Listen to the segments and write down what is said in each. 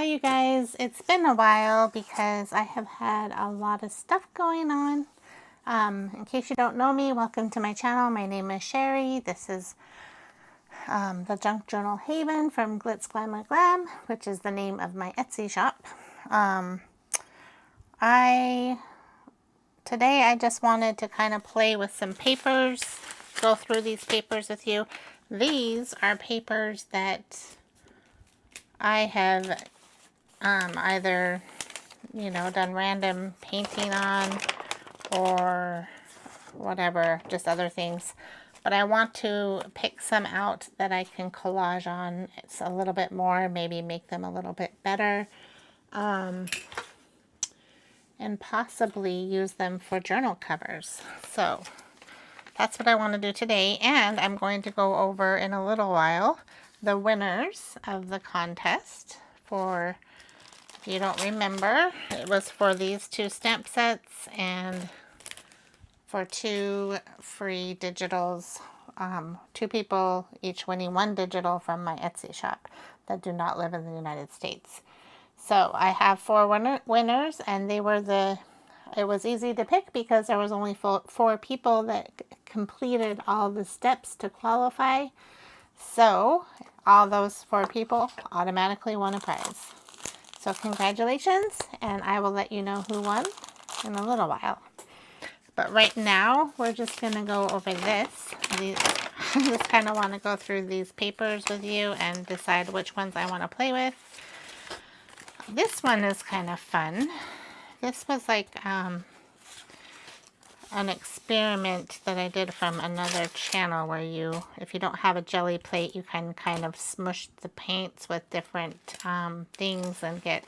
Hi you guys, it's been a while because I have had a lot of stuff going on. In case you don't know me, welcome to my channel. My name is Sherry. This is the Junk Journal Haven from GLITZglamourGLAM, which is the name of my Etsy shop. Today I just wanted to kind of play with some papers, go through these papers with you. These are papers that I have either, done random painting on or whatever, just other things. But I want to pick some out that I can collage on. It's a little bit more, maybe make them a little bit better. And possibly use them for journal covers. So that's what I want to do today. And I'm going to go over in a little while the winners of the contest for, if you don't remember, it was for these 2 stamp sets and for 2 free digitals. 2 people each winning 1 digital from my Etsy shop that do not live in the United States. So I have 4 winners, and they were it was easy to pick because there was only 4 people that completed all the steps to qualify. So all those 4 people automatically won a prize. So congratulations, and I will let you know who won in a little while. But right now, we're just going to go over this. I just kind of want to go through these papers with you and decide which ones I want to play with. This one is kind of fun. This was like an experiment that I did from another channel where if you don't have a jelly plate, you can kind of smush the paints with different things and get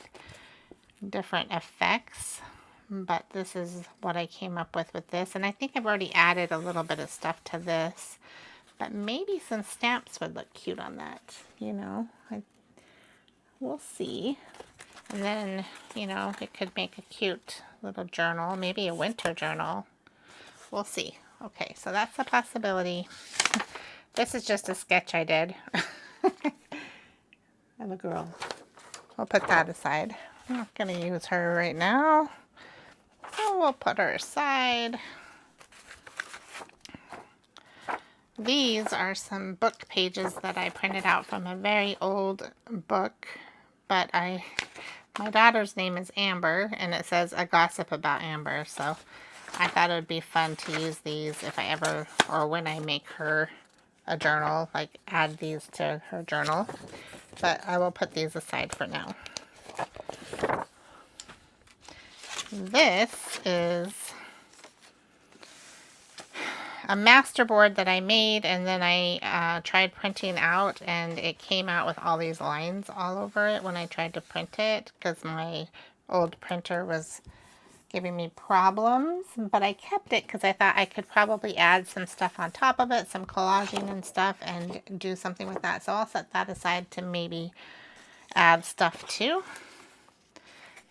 different effects. But this is what I came up with this. And I think I've already added a little bit of stuff to this. But maybe some stamps would look cute on that. We'll see. And then, it could make a cute little journal. Maybe a winter journal. We'll see. Okay, so that's a possibility. This is just a sketch I did of a girl. We'll put that aside. I'm not going to use her right now. So we'll put her aside. These are some book pages that I printed out from a very old book. But my daughter's name is Amber, and it says A Gossip About Amber. So I thought it would be fun to use these if I ever, or when I make her a journal, like add these to her journal. But I will put these aside for now. This is a masterboard that I made, and then I tried printing out, and it came out with all these lines all over it when I tried to print it because my old printer was giving me problems. But I kept it because I thought I could probably add some stuff on top of it, some collaging and stuff, and do something with that. So I'll set that aside to maybe add stuff to.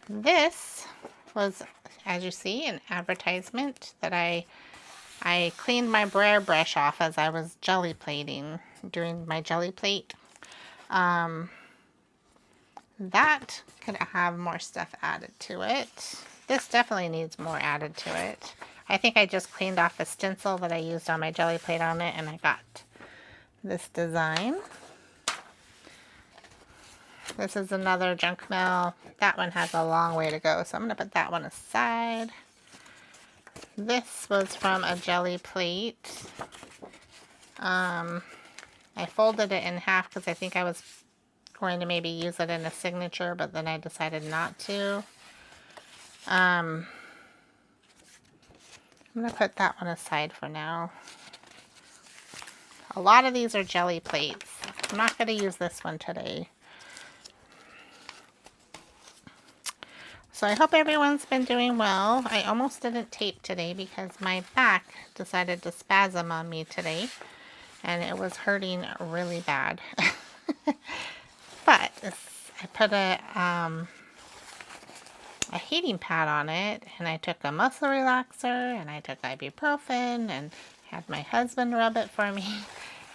This was, as you see, an advertisement that I cleaned my brayer brush off as I was jelly plating, doing my jelly plate. That could have more stuff added to it. This definitely needs more added to it. I think I just cleaned off a stencil that I used on my jelly plate on it, and I got this design. This is another junk mail. That one has a long way to go, so I'm going to put that one aside. This was from a jelly plate. I folded it in half because I think I was going to maybe use it in a signature, but then I decided not to. I'm going to put that one aside for now. A lot of these are jelly plates. I'm not going to use this one today. So I hope everyone's been doing well. I almost didn't tape today because my back decided to spasm on me today, and it was hurting really bad. But I put a heating pad on it, and I took a muscle relaxer, and I took ibuprofen, and had my husband rub it for me,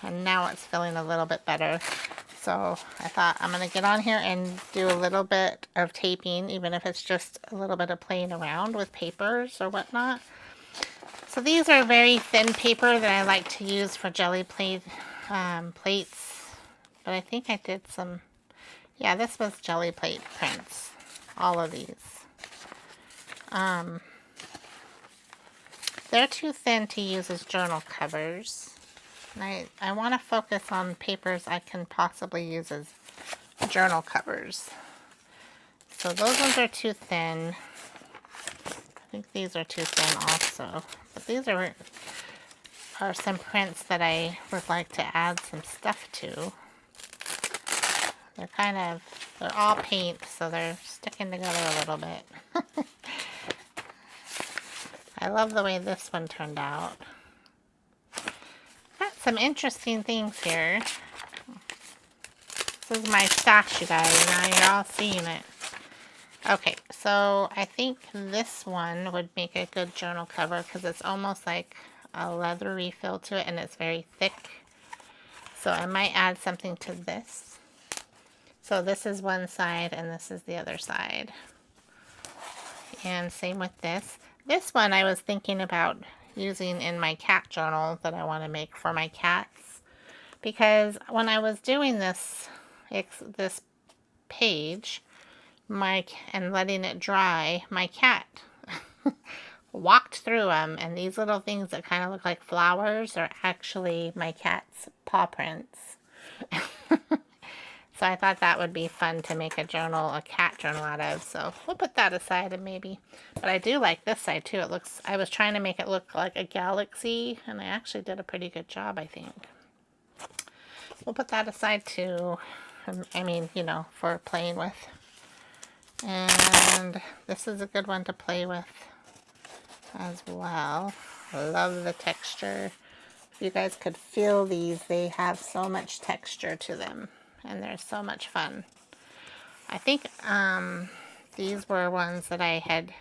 and now it's feeling a little bit better. So I thought I'm going to get on here and do a little bit of taping, even if it's just a little bit of playing around with papers or whatnot. So these are very thin paper that I like to use for jelly plates. But I think I did some, yeah, this was jelly plate prints. All of these. They're too thin to use as journal covers. And I want to focus on papers I can possibly use as journal covers. So those ones are too thin. I think these are too thin also. But these are some prints that I would like to add some stuff to. They're all paint, so they're sticking together a little bit. I love the way this one turned out. Got some interesting things here. This is my stash, you guys. Now you're all seeing it. Okay, so I think this one would make a good journal cover because it's almost like a leathery feel to it and it's very thick. So I might add something to this. So this is one side and this is the other side. And same with this. This one I was thinking about using in my cat journal that I want to make for my cats. Because when I was doing this page, and letting it dry, my cat walked through them, and these little things that kind of look like flowers are actually my cat's paw prints. So I thought that would be fun to make a cat journal out of. So we'll put that aside and maybe. But I do like this side too. I was trying to make it look like a galaxy, and I actually did a pretty good job, I think. We'll put that aside too. I mean, you know, for playing with. And this is a good one to play with as well. I love the texture. If you guys could feel these, they have so much texture to them. And they're so much fun. I think these were ones that I had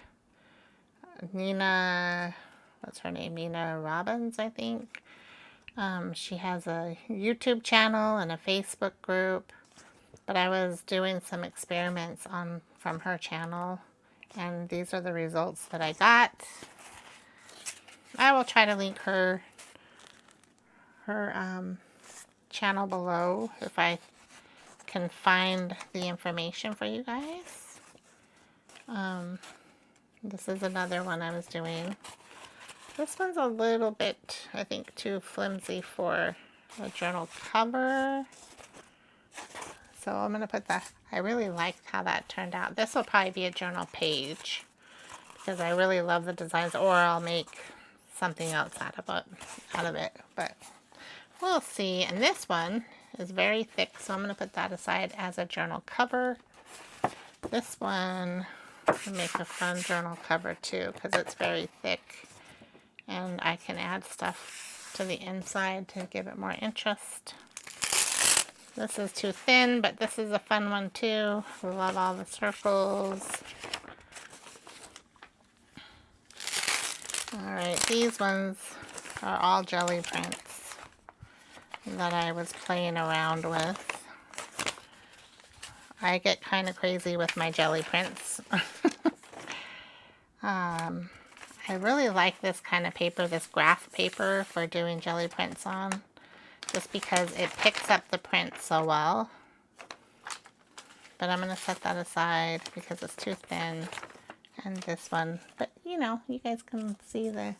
Nina, what's her name? Nina Robbins, I think. She has a YouTube channel and a Facebook group. But I was doing some experiments from her channel. And these are the results that I got. I will try to link her channel below if I can find the information for you guys. This is another one I was doing. This one's a little bit, I think, too flimsy for a journal cover. So I'm going to put that. I really liked how that turned out. This will probably be a journal page because I really love the designs, or I'll make something else out of it. But we'll see. And this one is very thick, so I'm going to put that aside as a journal cover. This one will make a fun journal cover too because it's very thick, and I can add stuff to the inside to give it more interest. This is too thin, but this is a fun one too. I love all the circles. Alright, these ones are all jelly prints that I was playing around with. I get kind of crazy with my jelly prints. I really like this kind of paper, this graph paper for doing jelly prints on. Just because it picks up the print so well. But I'm going to set that aside because it's too thin. And this one. But, you know, you guys can see the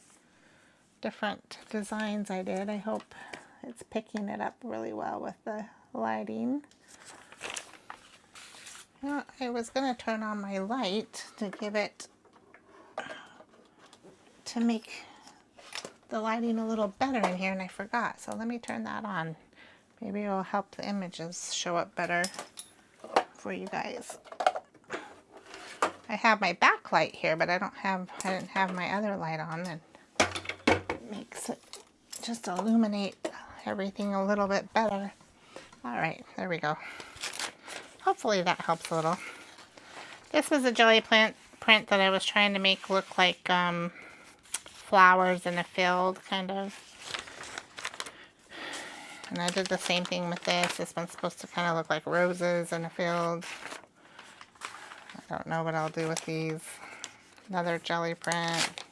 different designs I did. I hope it's picking it up really well with the lighting. Well, I was going to turn on my light to make the lighting a little better in here, and I forgot. So let me turn that on. Maybe it will help the images show up better for you guys. I have my backlight here, but I didn't have my other light on, and it makes it just illuminate everything a little bit better. All right, there we go. Hopefully that helps a little. This was a jelly print that I was trying to make look like flowers in a field, kind of. And I did the same thing with this. This one's supposed to kind of look like roses in a field. I don't know what I'll do with these. Another jelly print.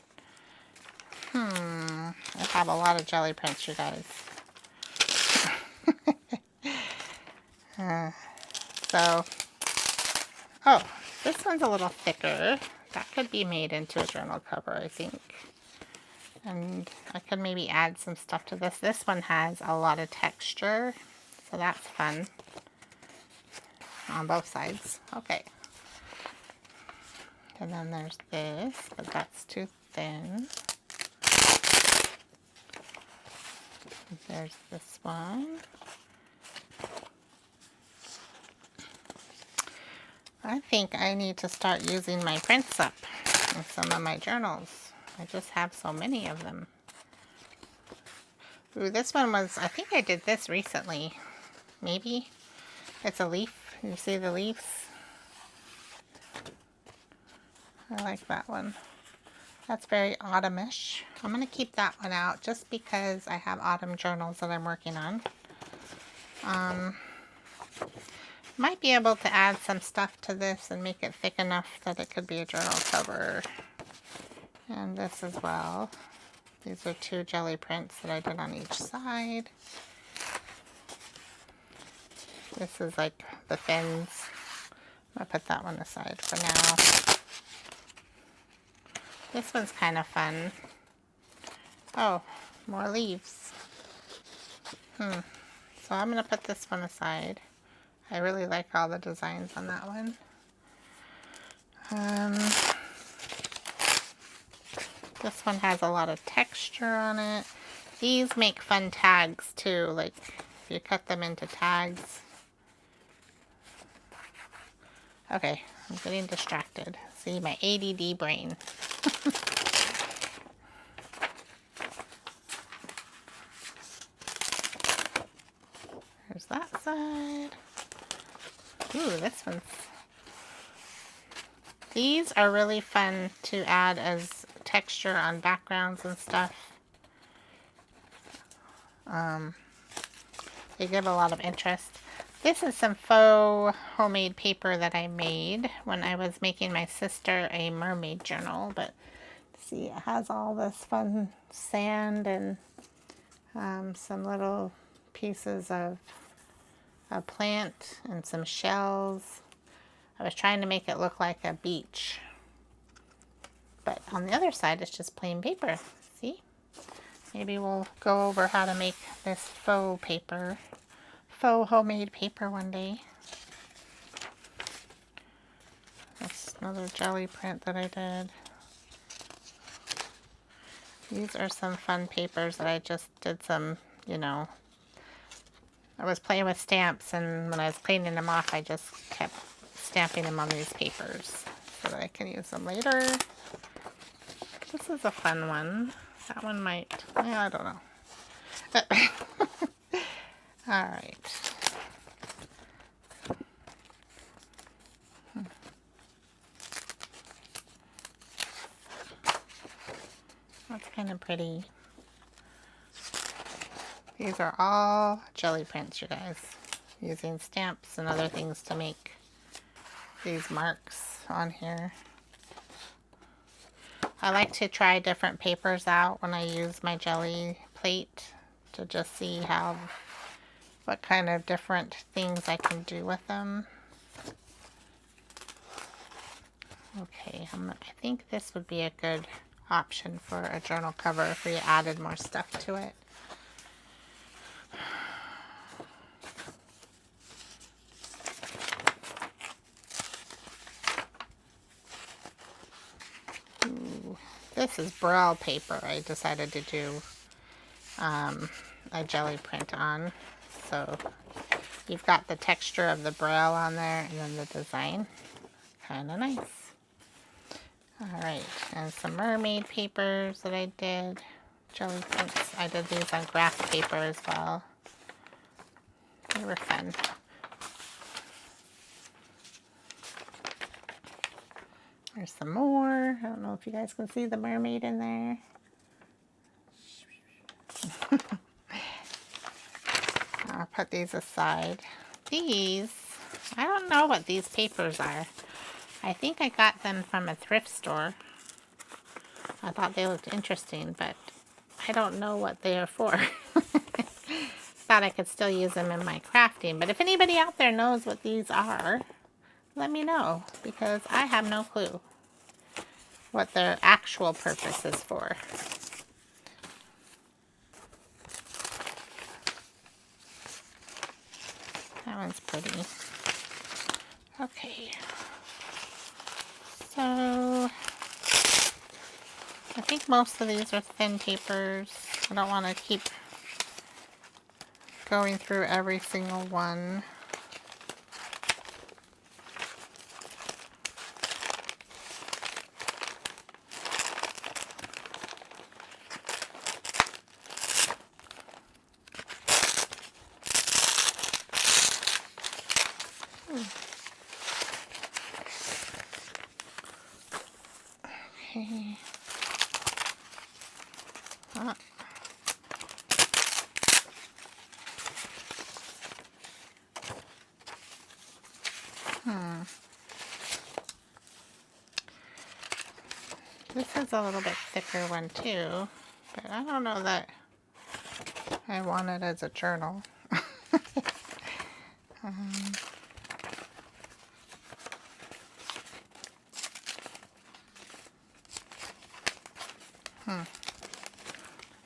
I have a lot of jelly prints, you guys. Oh, this one's a little thicker. That could be made into a journal cover, I think. And I could maybe add some stuff to this. This one has a lot of texture, so that's fun. On both sides. Okay. And then there's this, but that's too thin. There's this one. I think I need to start using my prints up in some of my journals. I just have so many of them. Ooh, this one was, I think I did this recently. Maybe. It's a leaf. You see the leaves? I like that one. That's very autumnish. I'm going to keep that one out just because I have autumn journals that I'm working on. Might be able to add some stuff to this and make it thick enough that it could be a journal cover. And this as well. These are 2 jelly prints that I did on each side. This is like the fins. I'm going to put that one aside for now. This one's kind of fun. Oh, more leaves. So I'm going to put this one aside. I really like all the designs on that one. This one has a lot of texture on it. These make fun tags too, like if you cut them into tags. Okay, I'm getting distracted. See, my ADD brain. There's that side. Ooh, this one's... These are really fun to add as texture on backgrounds and stuff. They give a lot of interest. This is some faux homemade paper that I made when I was making my sister a mermaid journal. But see, it has all this fun sand and some little pieces of a plant and some shells. I was trying to make it look like a beach. But on the other side, it's just plain paper. See? Maybe we'll go over how to make this faux paper. Faux homemade paper one day. That's another jelly print that I did. These are some fun papers that I just did some, you know, I was playing with stamps, and when I was cleaning them off, I just kept stamping them on these papers so that I can use them later. This is a fun one. That one might, yeah, I don't know. All right. That's kind of pretty. These are all jelly prints, you guys. Using stamps and other things to make these marks on here. I like to try different papers out when I use my jelly plate to just see what kind of different things I can do with them. Okay, I think this would be a good option for a journal cover if we added more stuff to it. Ooh, this is braille paper I decided to do a jelly print on. So you've got the texture of the braille on there and then the design. Kind of nice. Alright, and some mermaid papers that I did. Jelly prints. I did these on graph paper as well. They were fun. There's some more. I don't know if you guys can see the mermaid in there. put these aside. These, I don't know what these papers are. I think I got them from a thrift store. I thought they looked interesting, but I don't know what they are for. Thought I could still use them in my crafting, but if anybody out there knows what these are, let me know, because I have no clue what their actual purpose is for. That one's pretty. Okay. So, I think most of these are thin papers. I don't want to keep going through every single one. Okay. This is a little bit thicker one too, but I don't know that I want it as a journal.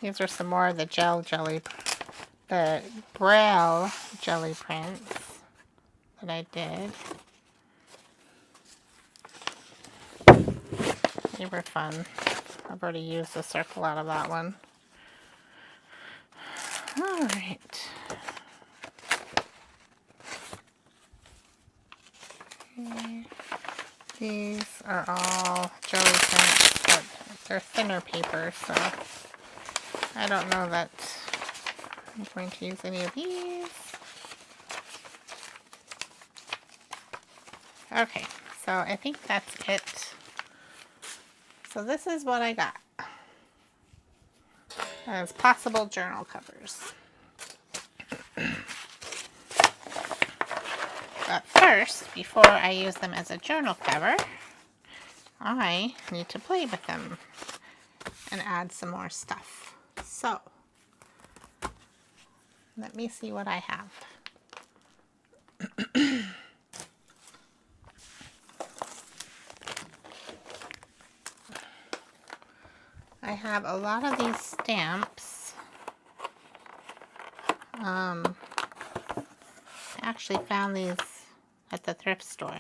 These are some more of the the Braille jelly prints that I did. They were fun. I've already used the circle out of that one. Alright. Okay. These are all jelly prints, but they're thinner paper, so I don't know that I'm going to use any of these. Okay, so I think that's it. So this is what I got as possible journal covers. But first, before I use them as a journal cover, I need to play with them and add some more stuff. So, let me see what I have. I have a lot of these stamps. I actually found these at the thrift store.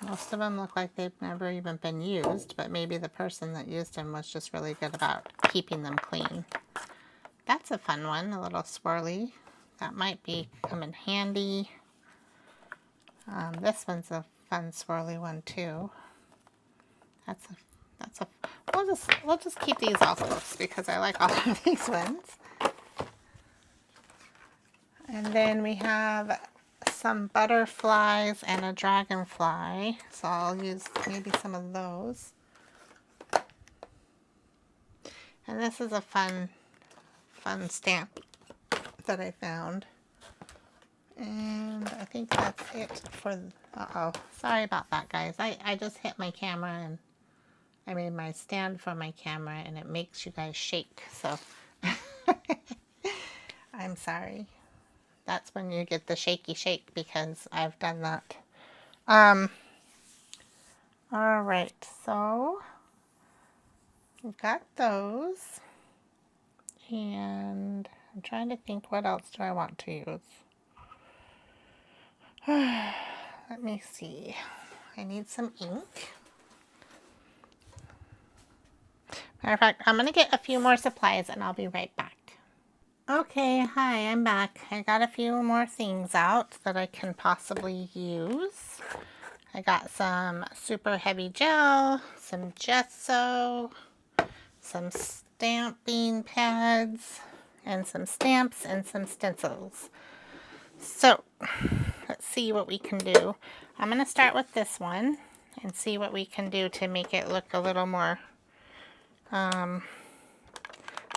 Most of them look like they've never even been used, but maybe the person that used them was just really good about keeping them clean. That's a fun one, a little swirly. That might come in handy. This one's a fun swirly one too. We'll just keep these all close because I like all of these ones. And then we have some butterflies and a dragonfly, so I'll use maybe some of those. And this is a fun stamp that I found. And I think that's it for, sorry about that, guys. I just hit my camera and I made my stand for my camera and it makes you guys shake, so I'm sorry. That's when you get the shaky shake because I've done that. Alright, so we've got those. And I'm trying to think, what else do I want to use? Let me see. I need some ink. Matter of fact, I'm going to get a few more supplies and I'll be right back. Okay, hi, I'm back. I got a few more things out that I can possibly use. I got some super heavy gel, some gesso, some stamping pads, and some stamps and some stencils. So, let's see what we can do. I'm going to start with this one and see what we can do to make it look a little more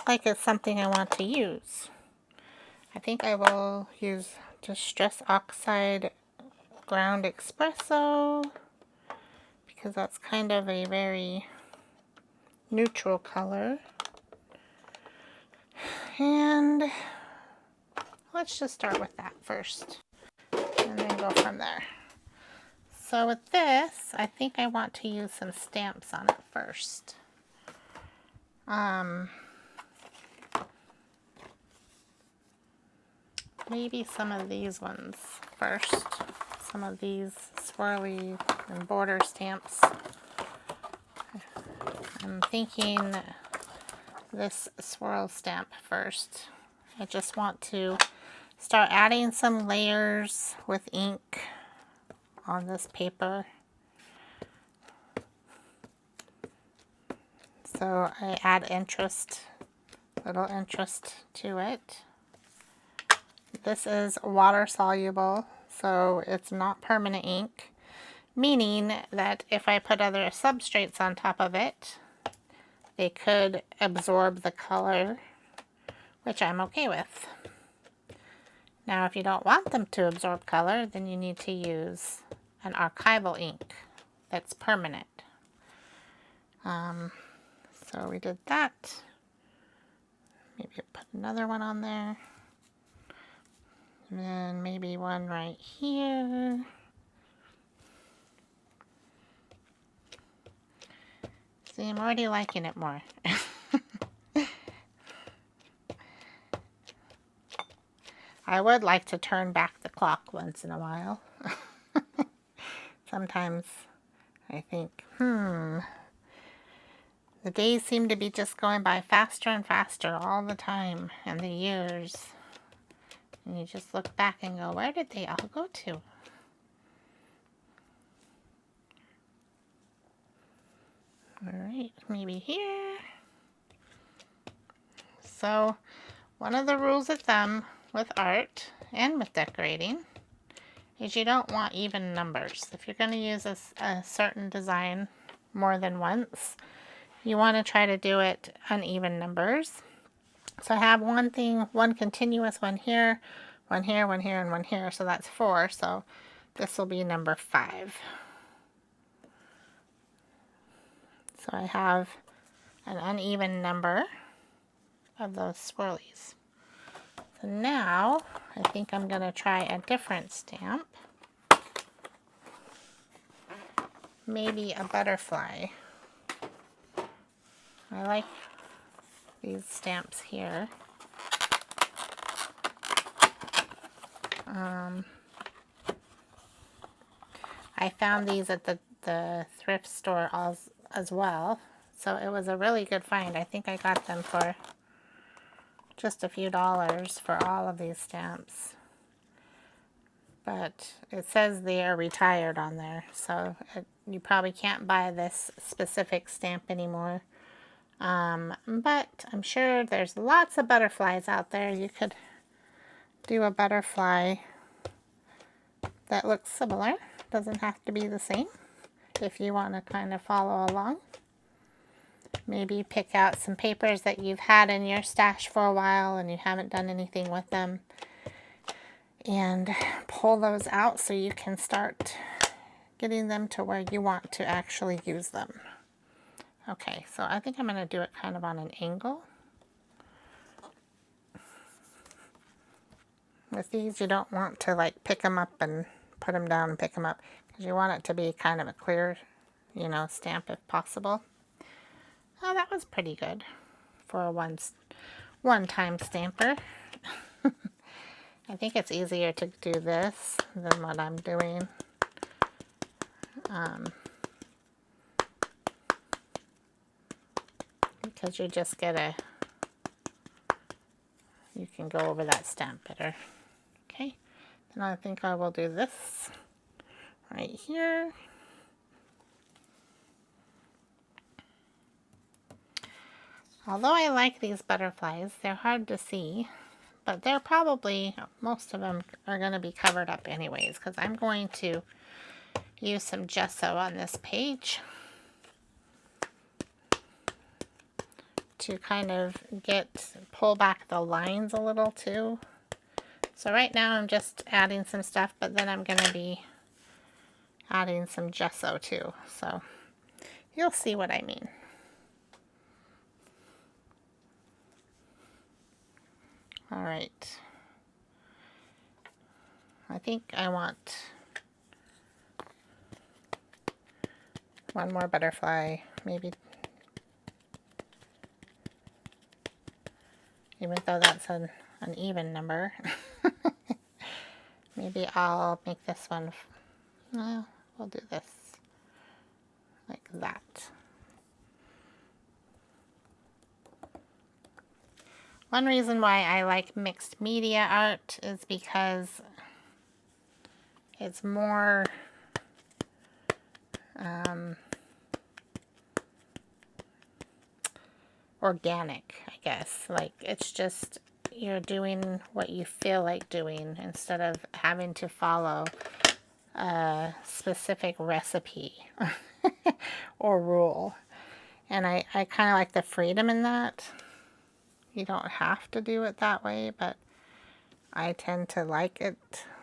like it's something I want to use. I think I will use Distress Oxide Ground Espresso because that's kind of a very neutral color. And let's just start with that first and then go from there. So with this, I think I want to use some stamps on it first. Maybe some of these ones first. Some of these swirly and border stamps. I'm thinking this swirl stamp first. I just want to start adding some layers with ink on this paper. So I add little interest to it. This is water soluble, so it's not permanent ink, meaning that if I put other substrates on top of it, they could absorb the color, which I'm okay with. Now, if you don't want them to absorb color, then you need to use an archival ink that's permanent. So we did that. Maybe I'll put another one on there. And then maybe one right here. See, I'm already liking it more. I would like to turn back the clock once in a while. Sometimes I think, the days seem to be just going by faster and faster all the time, and the years. And you just look back and go, where did they all go to? All right, maybe here. So, one of the rules of thumb with art and with decorating is you don't want even numbers. If you're going to use a certain design more than once, you want to try to do it uneven numbers. So I have one continuous one here, one here, one here, and one here. So that's 4. So this will be number 5. So I have an uneven number of those swirlies. So now I think I'm going to try a different stamp. Maybe a butterfly. I like these stamps here. I found these at the thrift store as well. So it was a really good find. I think I got them for just a few dollars for all of these stamps. But it says they are retired on there. So you probably can't buy this specific stamp anymore. But I'm sure there's lots of butterflies out there. You could do a butterfly that looks similar. Doesn't have to be the same if you want to kind of follow along. Maybe pick out some papers that you've had in your stash for a while and you haven't done anything with them, and pull those out so you can start getting them to where you want to actually use them. Okay, so I think I'm going to do it kind of on an angle. With these, you don't want to like pick them up and put them down and pick them up, because you want it to be kind of a clear, stamp if possible. Oh, that was pretty good for a one-time stamper. I think it's easier to do this than what I'm doing. Because you just you can go over that stamp better. Okay, then I think I will do this right here. Although I like these butterflies, they're hard to see, but they're probably, most of them are going to be covered up anyways, because I'm going to use some gesso on this page to kind of pull back the lines a little too. So right now I'm just adding some stuff, but then I'm going to be adding some gesso too. So you'll see what I mean. All right. I think I want one more butterfly, maybe, even though that's an even number. Maybe I'll make this one, well, we'll do this like that. One reason why I like mixed media art is because it's more organic, I guess. Like, it's just, you're doing what you feel like doing instead of having to follow a specific recipe or rule. And I kind of like the freedom in that. You don't have to do it that way, but I tend to like it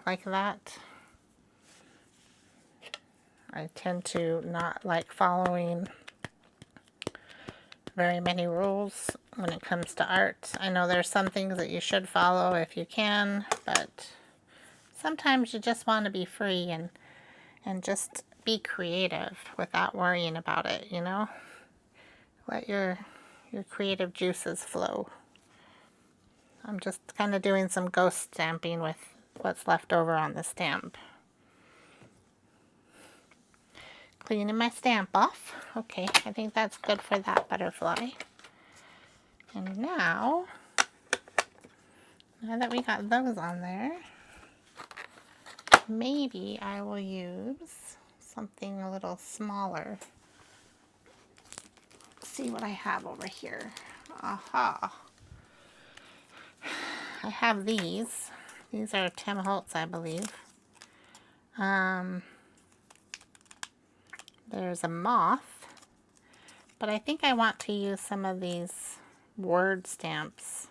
like that. I tend to not like following very many rules when it comes to art. I know there's some things that you should follow if you can, but sometimes you just want to be free and just be creative without worrying about it, you know? Let your creative juices flow. I'm just kind of doing some ghost stamping with what's left over on the stamp. Cleaning my stamp off. Okay, I think that's good for that butterfly. And now that we got those on there, maybe I will use something a little smaller. Let's see what I have over here. Aha. I have these. These are Tim Holtz, I believe. There's a moth, but I think I want to use some of these word stamps.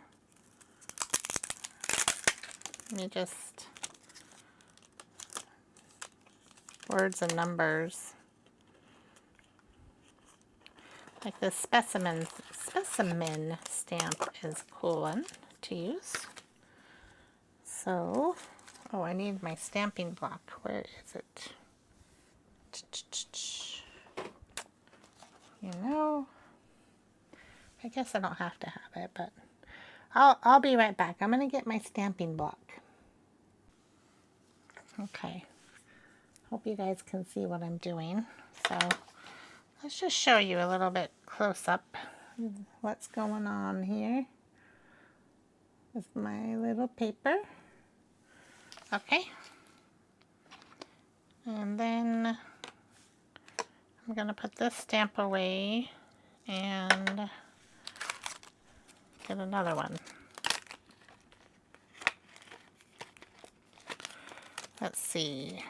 Let me just, words and numbers. Like this specimen stamp is a cool one to use. So, oh, I need my stamping block. Where is it? You know, I guess I don't have to have it, but I'll be right back. I'm gonna get my stamping block. Okay. Hope you guys can see what I'm doing. So let's just show you a little bit close up what's going on here with my little paper. Okay. And then I'm going to put this stamp away and get another one. Let's see.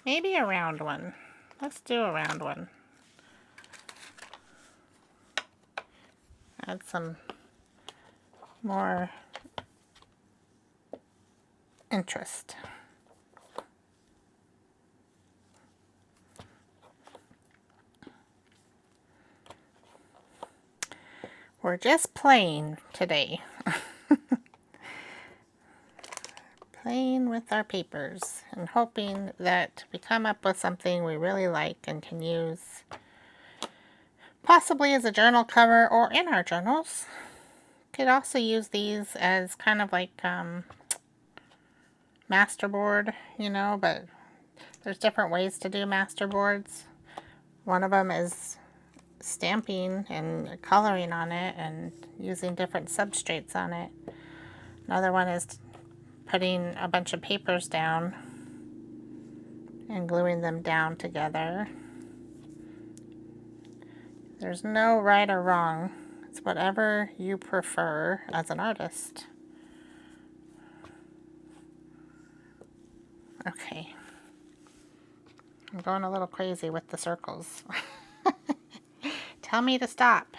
Maybe a round one. Let's do a round one. Add some more interest. We're just playing today. Playing with our papers and hoping that we come up with something we really like and can use possibly as a journal cover or in our journals. Could also use these as kind of like masterboard, you know, but there's different ways to do masterboards. One of them is stamping and coloring on it and using different substrates on it. Another one is putting a bunch of papers down and gluing them down together. There's no right or wrong. It's whatever you prefer as an artist. Okay. I'm going a little crazy with the circles. Tell me to stop.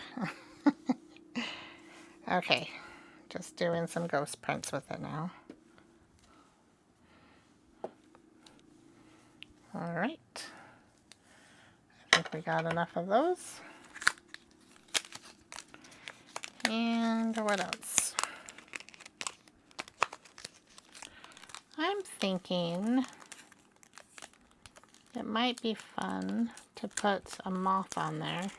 Okay. Just doing some ghost prints with it now. All right. I think we got enough of those. And what else? I'm thinking it might be fun to put a moth on there.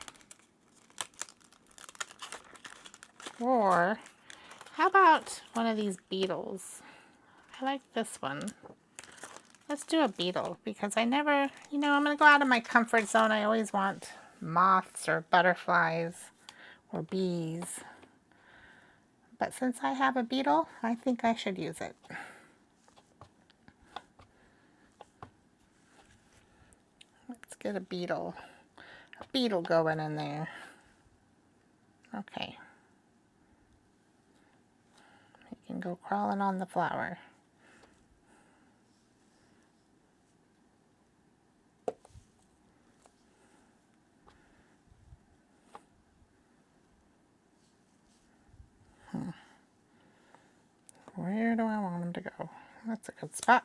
Or how about one of these beetles? I like this one. Let's do a beetle because I never, I'm going to go out of my comfort zone. I always want moths or butterflies or bees. But since I have a beetle, I think I should use it. Let's get a beetle going in there. Okay. It can go crawling on the flower. Where do I want him to go? That's a good spot.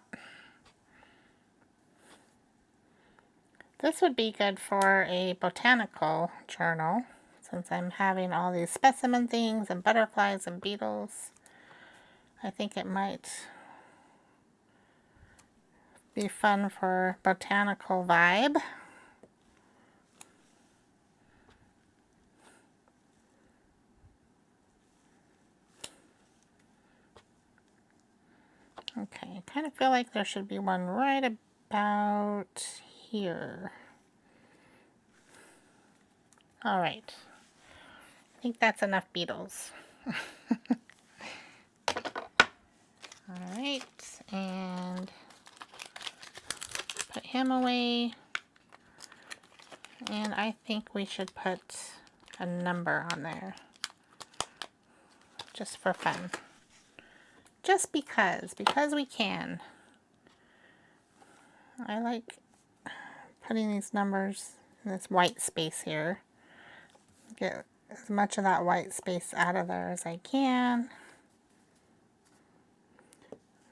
This would be good for a botanical journal, since I'm having all these specimen things and butterflies and beetles. I think it might be fun for botanical vibe. Okay, I kind of feel like there should be one right about here. All right. I think that's enough beetles. All right, and put him away. And I think we should put a number on there. Just for fun. Just because we can. I like putting these numbers in this white space here. Get as much of that white space out of there as I can.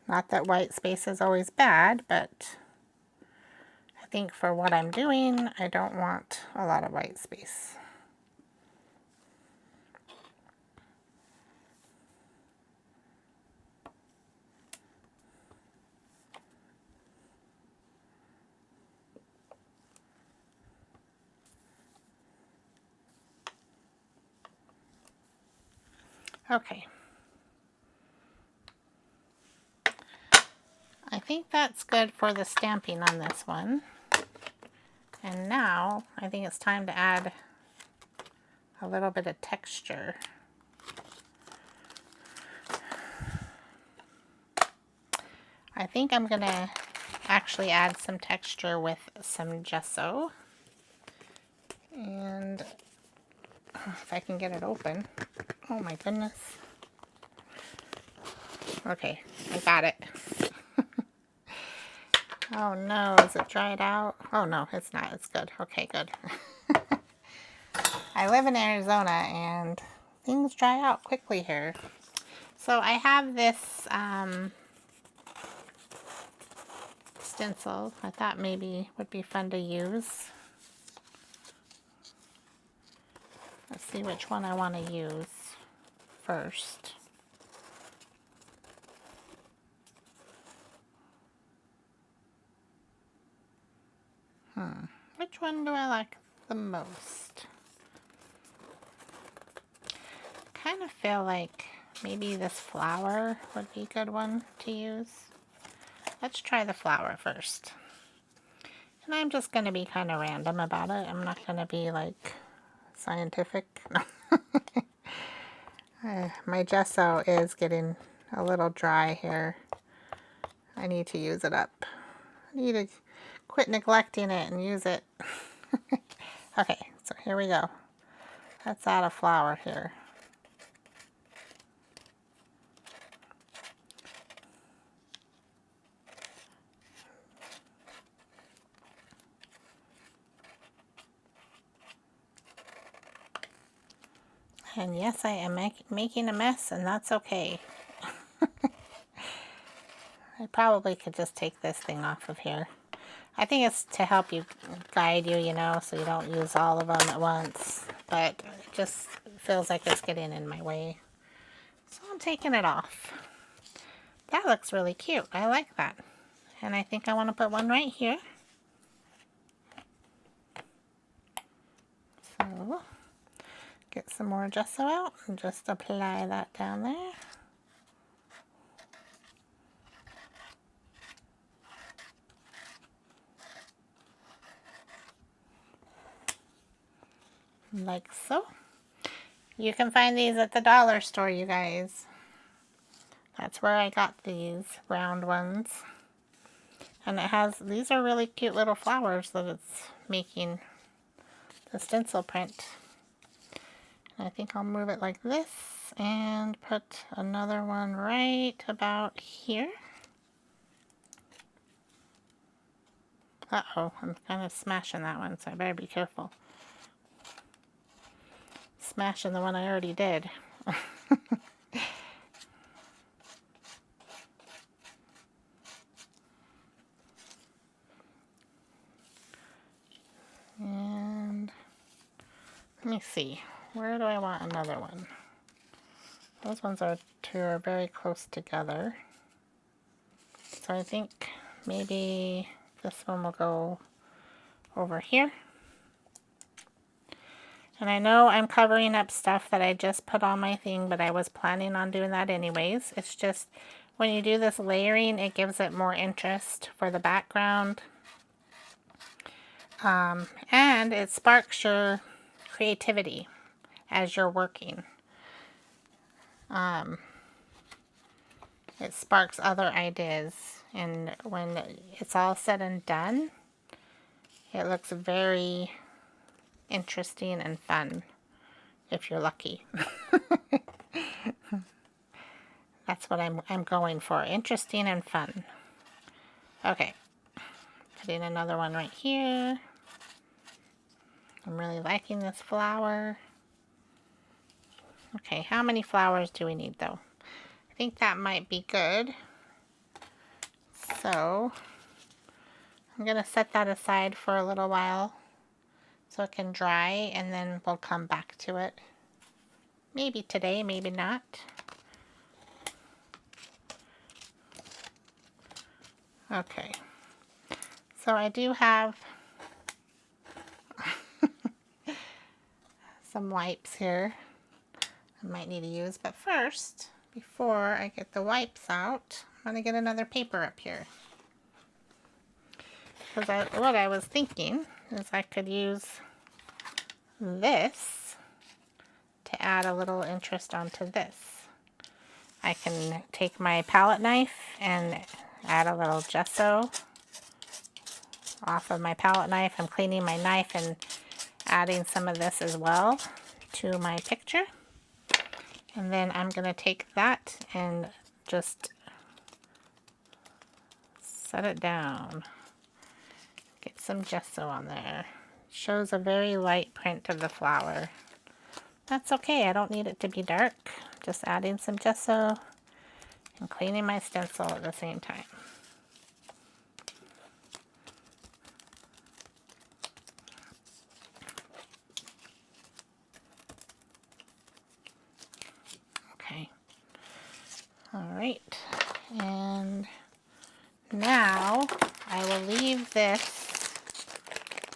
Not that white space is always bad, but I think for what I'm doing, I don't want a lot of white space. Okay. I think that's good for the stamping on this one. And now I think it's time to add a little bit of texture. I think I'm going to actually add some texture with some gesso. And if I can get it open. Oh my goodness. Okay, I got it. Oh no, is it dried out? Oh no, it's not. It's good. Okay, good. I live in Arizona and things dry out quickly here. So I have this stencil I thought maybe would be fun to use. Let's see which one I want to use first. Which one do I like the most? Kind of feel like maybe this flower would be a good one to use. Let's try the flower first. And I'm just going to be kind of random about it. I'm not going to be like scientific. My gesso is getting a little dry here. I need to use it up. I need to quit neglecting it and use it. Okay, so here we go. Let's add a flower here. And yes, I am making a mess, and that's okay. I probably could just take this thing off of here. I think it's to help you, guide you, you know, so you don't use all of them at once. But it just feels like it's getting in my way. So I'm taking it off. That looks really cute. I like that. And I think I want to put one right here. So, get some more gesso out and just apply that down there. Like so. You can find these at the dollar store, you guys. That's where I got these round ones. And it has, these are really cute little flowers that it's making the stencil print. And I think I'll move it like this and put another one right about here. Uh-oh, I'm kind of smashing that one, so I better be careful. Smashing the one I already did. And let me see, where do I want another one? Those ones are two are very close together. So I think maybe this one will go over here. And I know I'm covering up stuff that I just put on my thing, but I was planning on doing that anyways. It's just when you do this layering, it gives it more interest for the background. And it sparks your creativity as you're working. It sparks other ideas, and when it's all said and done, it looks very interesting and fun, if you're lucky. That's what I'm going for, interesting and fun. Okay, putting another one right here. I'm really liking this flower. Okay, how many flowers do we need though? I think that might be good. So, I'm going to set that aside for a little while so it can dry, and then we'll come back to it. Maybe today, maybe not. Okay, so I do have some wipes here I might need to use, but first, before I get the wipes out, I'm going to get another paper up here. Because what I was thinking is I could use this to add a little interest onto this. I can take my palette knife and add a little gesso off of my palette knife. I'm cleaning my knife and adding some of this as well to my picture. And then I'm going to take that and just set it down. Get some gesso on there. Shows a very light print of the flower. That's okay, I don't need it to be dark. Just adding some gesso and cleaning my stencil at the same time. Okay. Alright. And now I will leave this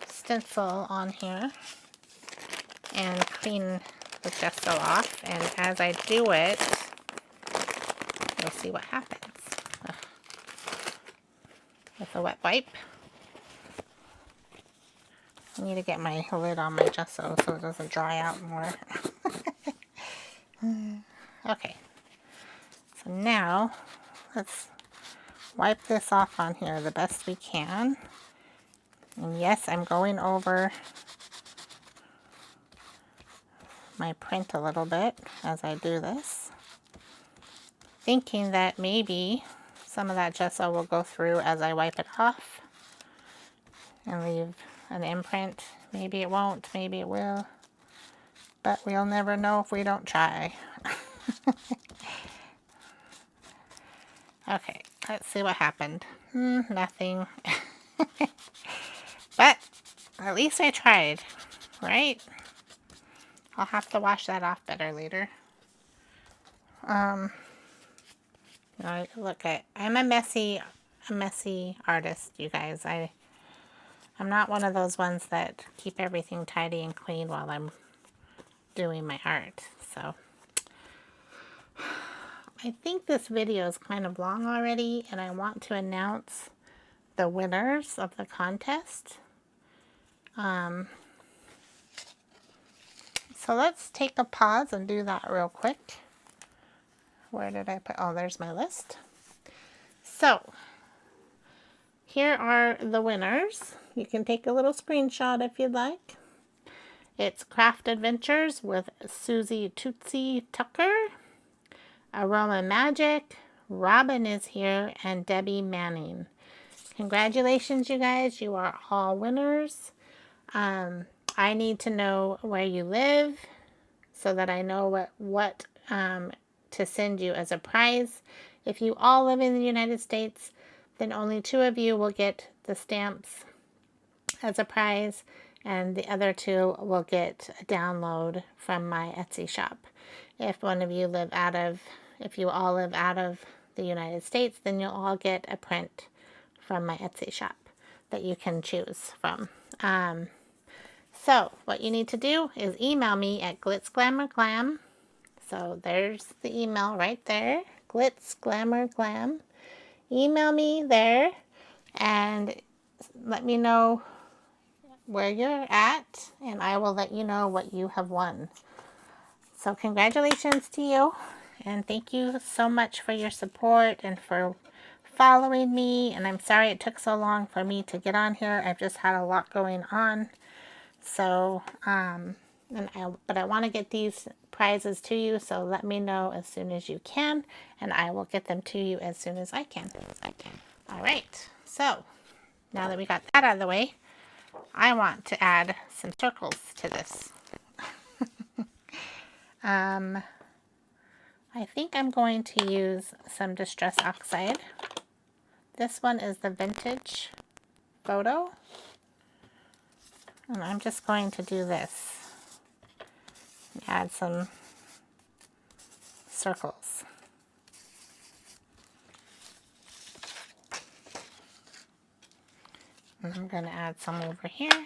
stencil on here and clean the gesso off, and as I do it, you'll see what happens. With a wet wipe. I need to get my lid on my gesso so it doesn't dry out more. Okay, so now let's wipe this off on here the best we can. And yes, I'm going over my print a little bit as I do this, thinking that maybe some of that gesso will go through as I wipe it off and leave an imprint. Maybe it won't, maybe it will, but we'll never know if we don't try. Okay, let's see what happened. Nothing. But at least I tried, right? I'll have to wash that off better later. Look, I'm a messy artist, you guys. I'm not one of those ones that keep everything tidy and clean while I'm doing my art. So I think this video is kind of long already, and I want to announce the winners of the contest. So let's take a pause and do that real quick. Where did I put? Oh, there's my list. So here are the winners. You can take a little screenshot if you'd like. It's Craft Adventures with Susie Tootsie Tucker, Aroma Magic, Robin is here, and Debbie Manning. Congratulations, you guys. You are all winners. I need to know where you live so that I know what to send you as a prize. If you all live in the United States, then only 2 of you will get the stamps as a prize, and the other 2 will get a download from my Etsy shop. If you all live out of the United States, then you'll all get a print from my Etsy shop that you can choose from. So what you need to do is email me at GLITZglamourGLAM. So there's the email right there, GLITZglamourGLAM. Email me there and let me know where you're at, and I will let you know what you have won. So congratulations to you, and thank you so much for your support and for following me. And I'm sorry it took so long for me to get on here. I've just had a lot going on. So, but I want to get these prizes to you, so let me know as soon as you can, and I will get them to you as soon as I can. All right, so now that we got that out of the way, I want to add some circles to this. I think I'm going to use some Distress Oxide. This one is the Vintage Photo. And I'm just going to do this. Add some circles. And I'm going to add some over here.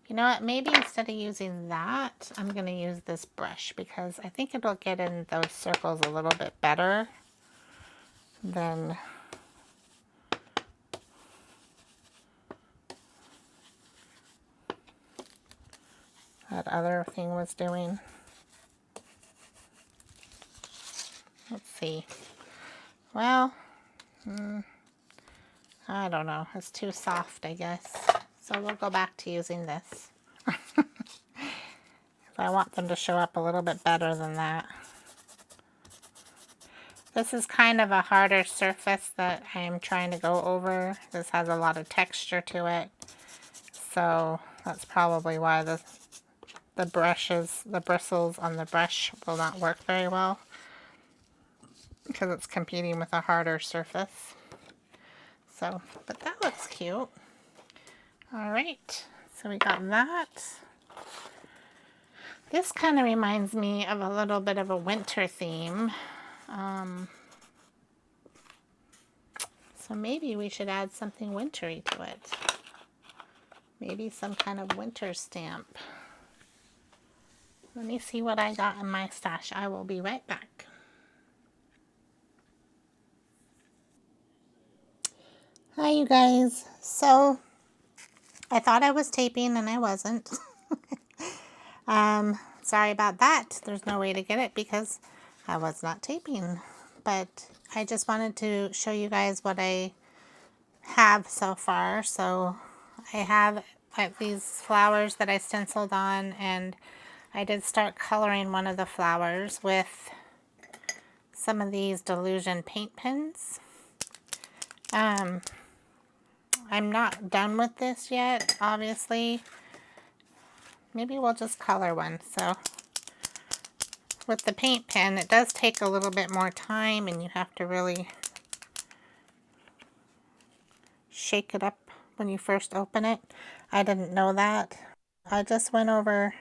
You know what? Maybe instead of using that, I'm going to use this brush because I think it'll get in those circles a little bit better than that other thing was doing. Let's see. Well, I don't know. It's too soft, I guess. So we'll go back to using this. I want them to show up a little bit better than that. This is kind of a harder surface that I'm trying to go over. This has a lot of texture to it. So that's probably why the bristles on the brush will not work very well, because it's competing with a harder surface. So, but that looks cute. All right, so we got that. This kind of reminds me of a little bit of a winter theme. So maybe we should add something wintry to it. Maybe some kind of winter stamp. Let me see what I got in my stash. I will be right back. Hi, you guys. So I thought I was taping and I wasn't. Sorry about that. There's no way to get it because I was not taping. But I just wanted to show you guys what I have so far. So I have these flowers that I stenciled on, and I did start coloring one of the flowers with some of these Delusion paint pens. I'm not done with this yet, obviously. Maybe we'll just color one. So with the paint pen, it does take a little bit more time and you have to really shake it up when you first open it. I didn't know that. I just went over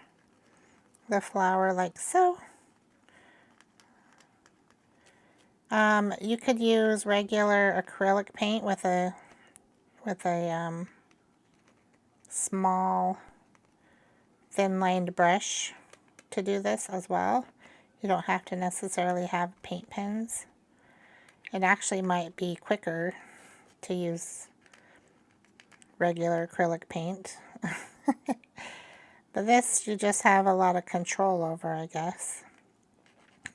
the flower like so. You could use regular acrylic paint with a small thin-lined brush to do this as well. You don't have to necessarily have paint pens. It actually might be quicker to use regular acrylic paint. But this you just have a lot of control over, I guess,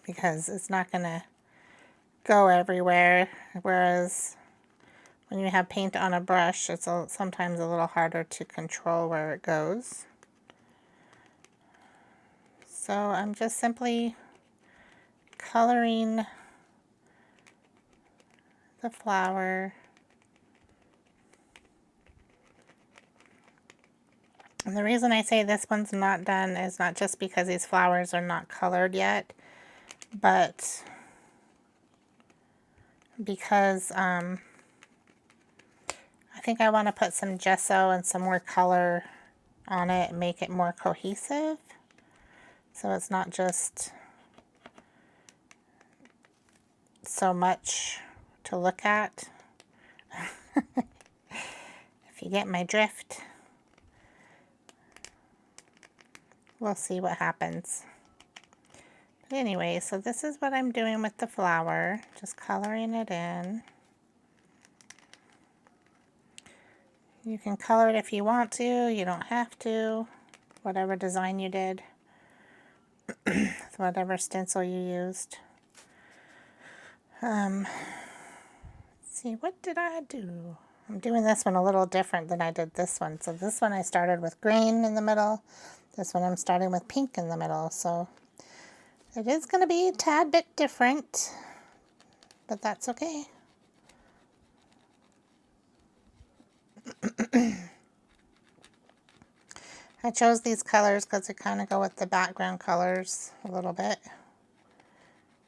because it's not going to go everywhere, whereas when you have paint on a brush, it's sometimes a little harder to control where it goes. So I'm just simply coloring the flower. And the reason I say this one's not done is not just because these flowers are not colored yet, but because I think I want to put some gesso and some more color on it and make it more cohesive. So it's not just so much to look at. If you get my drift. We'll see what happens. But anyway, so this is what I'm doing with the flower. Just coloring it in. You can color it if you want to. You don't have to. Whatever design you did. Whatever stencil you used. Let's see, what did I do? I'm doing this one a little different than I did this one. So this one I started with green in the middle. This one I'm starting with pink in the middle, so it is going to be a tad bit different, but that's okay. I chose these colors because they kind of go with the background colors a little bit.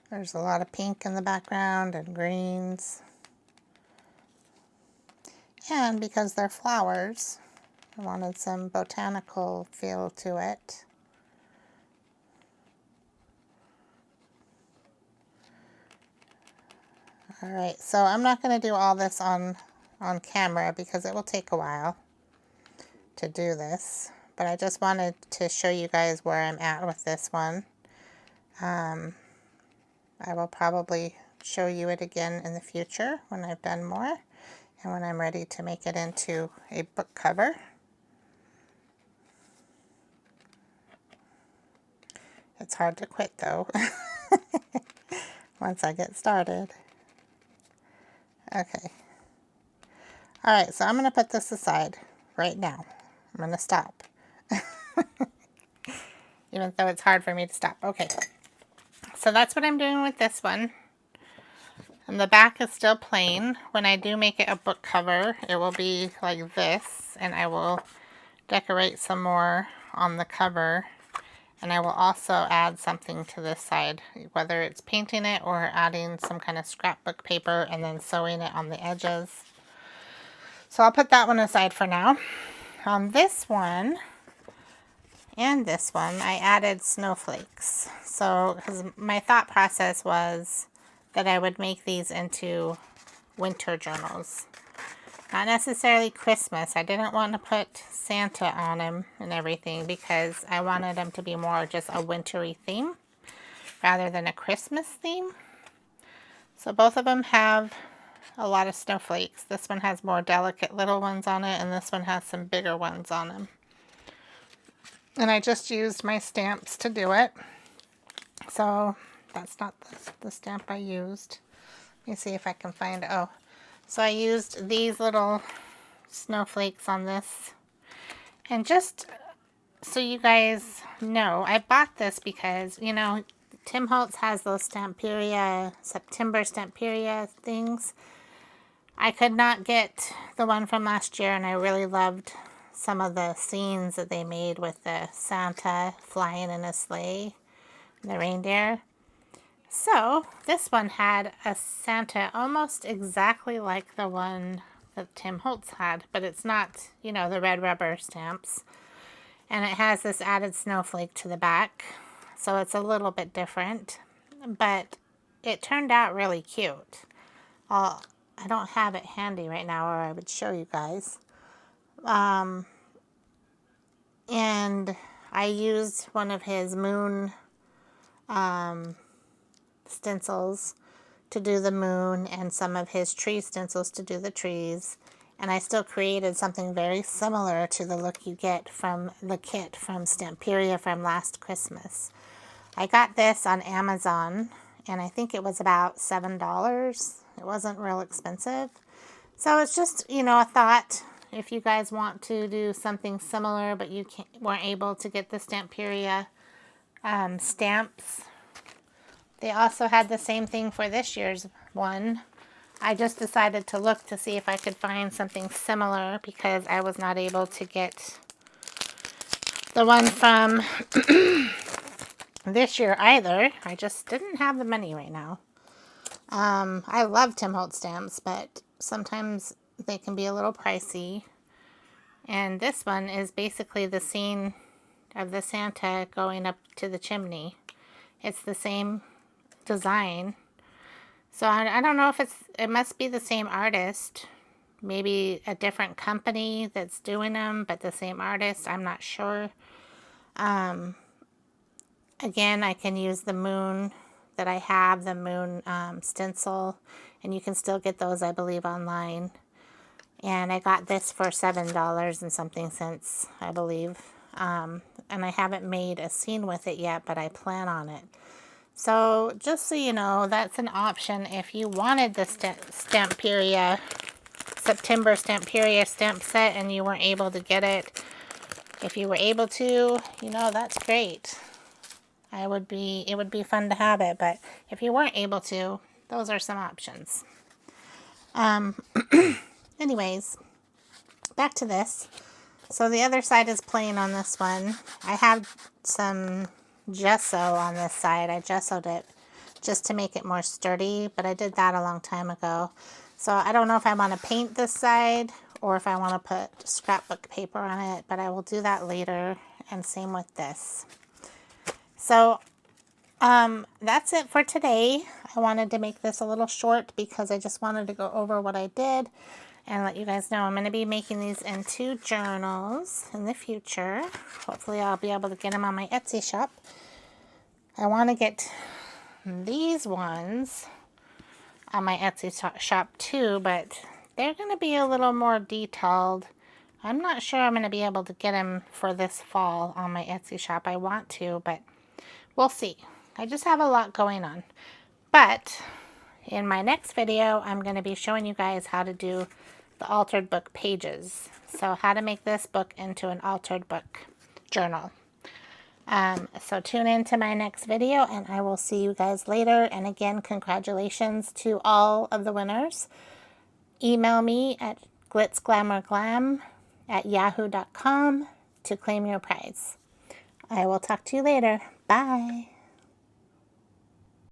There's a lot of pink in the background and greens. And because they're flowers, I wanted some botanical feel to it. Alright, so I'm not going to do all this on camera because it will take a while to do this. But I just wanted to show you guys where I'm at with this one. I will probably show you it again in the future when I've done more and when I'm ready to make it into a book cover. It's hard to quit though, once I get started. Okay. Alright, so I'm going to put this aside right now. I'm going to stop. Even though it's hard for me to stop. Okay. So that's what I'm doing with this one. And the back is still plain. When I do make it a book cover, it will be like this. And I will decorate some more on the cover. And I will also add something to this side, whether it's painting it or adding some kind of scrapbook paper and then sewing it on the edges. So I'll put that one aside for now. On this one and this one, I added snowflakes. So, because my thought process was that I would make these into winter journals. Not necessarily Christmas. I didn't want to put Santa on them and everything because I wanted them to be more just a wintry theme rather than a Christmas theme. So both of them have a lot of snowflakes. This one has more delicate little ones on it and this one has some bigger ones on them. And I just used my stamps to do it. So that's not the stamp I used. Let me see if I can find it. Oh. So I used these little snowflakes on this. And just so you guys know, I bought this because, you know, Tim Holtz has those Stamperia, September Stamperia things. I could not get the one from last year, and I really loved some of the scenes that they made with the Santa flying in a sleigh, the reindeer. So this one had a Santa almost exactly like the one that Tim Holtz had, but it's not, you know, the red rubber stamps. And it has this added snowflake to the back, so it's a little bit different, but it turned out really cute. I don't have it handy right now, or I would show you guys. And I used one of his moon stencils to do the moon, and some of his tree stencils to do the trees. And I still created something very similar to the look you get from the kit from Stamperia from last Christmas. I got this on Amazon, and I think it was about $7. It wasn't real expensive. So it's just, you know, a thought. If you guys want to do something similar, but you weren't able to get the Stamperia stamps. They also had the same thing for this year's one. I just decided to look to see if I could find something similar because I was not able to get the one from this year either. I just didn't have the money right now. I love Tim Holtz stamps, but sometimes they can be a little pricey. And this one is basically the scene of the Santa going up to the chimney. It's the same design. So I don't know if it must be the same artist. Maybe a different company that's doing them, but the same artist. I'm not sure. Again, I can use the moon that I have, the moon stencil, and you can still get those, I believe, online. And I got this for $7 and something cents, I believe. And I haven't made a scene with it yet, but I plan on it. So just so you know, that's an option if you wanted the Stamperia, September Stamperia stamp set and you weren't able to get it. If you were able to, you know, that's great. It would be fun to have it, but if you weren't able to, those are some options. Anyways, back to this. So the other side is plain on this one. I have some gesso on this side. I gessoed it just to make it more sturdy, but I did that a long time ago. So I don't know if I want to paint this side or if I want to put scrapbook paper on it, but I will do that later, and same with this. So that's it for today. I wanted to make this a little short because I just wanted to go over what I did and let you guys know I'm going to be making these into journals in the future. Hopefully I'll be able to get them on my Etsy shop. I want to get these ones on my Etsy shop too, but they're going to be a little more detailed. I'm not sure I'm going to be able to get them for this fall on my Etsy shop. I want to, but we'll see. I just have a lot going on. But in my next video, I'm going to be showing you guys how to do the altered book pages. So how to make this book into an altered book journal. So tune in to my next video, and I will see you guys later. And again, congratulations to all of the winners. Email me at GLITZglamourGLAM@yahoo.com to claim your prize. I will talk to you later. Bye.